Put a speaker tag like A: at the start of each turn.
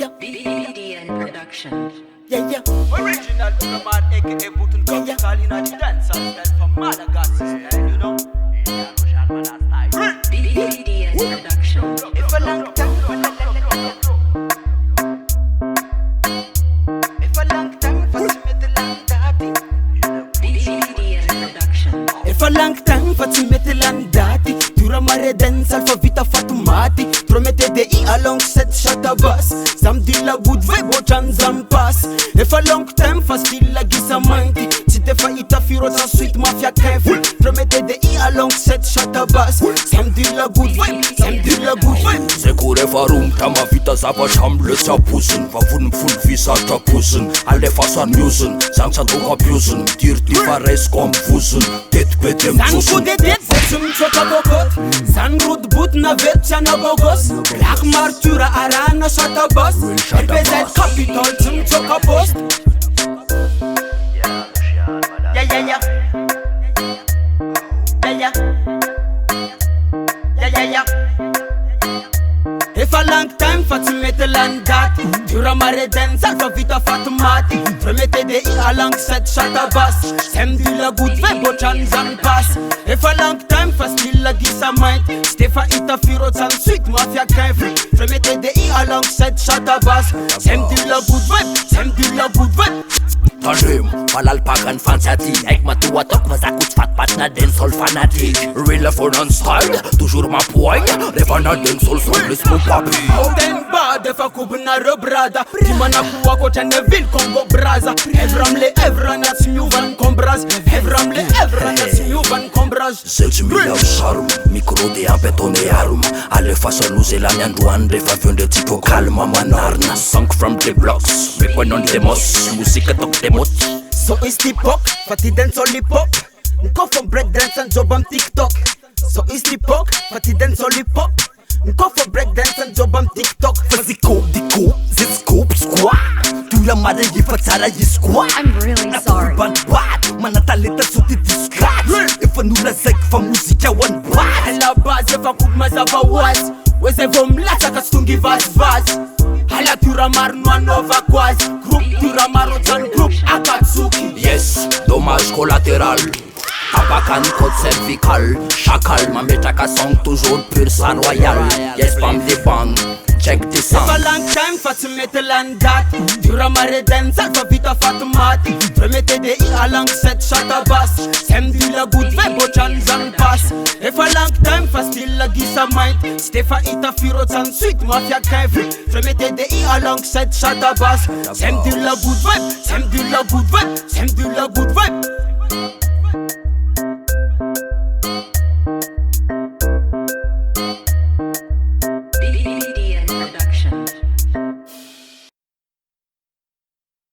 A: yeah.
B: BDN Production.
A: Yeah, yeah.
C: Original Dugamad, aka Button Capital in the dance style from Madagascar style, you know.
B: BDN Production.
C: If a long time, if a long time, for some the long daddy.
B: BDN Production.
A: If a long time fa tsy mety lany daty Dura mare dance alfa vita fatomati Promette de I along set shata bus Zam dilla good vibe bochan zam pass If a long time fa still la gisa manti Si te fa ita firo sa sweet mafia kefi Promette de I along set shata bus Zam dilla good vibe, zam dilla good vibe
D: Sekure farum tama vita zavatra am'le abusing Vavony full visa trapusing Alefasan musing Zangsan tok abusing Dirty faresco am vusing Tetbe dem
A: Zan
D: vusing
A: kudedet se tsy mitsoka kokot Zan rodobot navery tsy anabogos Black martura arana shata boss LPZ capital tsy mitsoka post Yeah, yeah, yeah. Yeah, yeah. Yeah, yeah, yeah. If a long time fa tsy mety lany daty Dura mare dance alfa vita fatomati Promette de I along set shata bus Sem dilla good vibe bochan zan pass If a long time fa still la gisa mind Stefa ita firo zan sweet mafia kefri Promette de I along set shata bus Sem dilla good vibe, sem dilla good vibe
D: Tandem, malalpakan fansati Ek matua tok mazakut fatpatna dancehall fanatic Real for non-style, toujours ma poigne Refa na dancehall soulless mon papi
A: Oden ba defa kubna robrada Timana kuwa kocha Neville Congo Braza Evramle evrana smiuvan kombraz Evramle evrana smiuvan kombraz
D: Zeltsy mila sarm, micro de ampetone arm Alefasan lozela miandroany refa aveo ndre tsiko calme manarina Sunk from the blocks, mekonon demos Musika tok demos
A: So is the pop, fati dance only pop Nko from break dance and job on TikTok So is the pop, fati dance only pop Nko from break dance and job on TikTok
D: Faziko, diko, zitscope, squat Dula mare yifa tsara yi squat
B: I'm really sorry.
D: Bad, manataleta suti discard Efa nula zek fa muzika one bad
A: Ala base fa kubma zava was Weze vomlacha ka stungi vas vas Hala tura marno anova quas Group tura marotan group Akatsuki
D: Yes, dommage collatéral Tabakan code cervical Chacal, mametraka song toujours pur sang royal Yes, pam de bang, check the
A: If a
D: sound
A: long time fa tsy mety lany daty Dura mare dance alfa vita fatomati Promette de I along set shata bus Sem dilla good vibe bochan zan pass If a long time fa still la gisa mind Stefa ita firo zan sweet mafia kefri Promette de I along set shata bus Sem dilla good vibe, sem dilla good vibe, sem dilla good vibe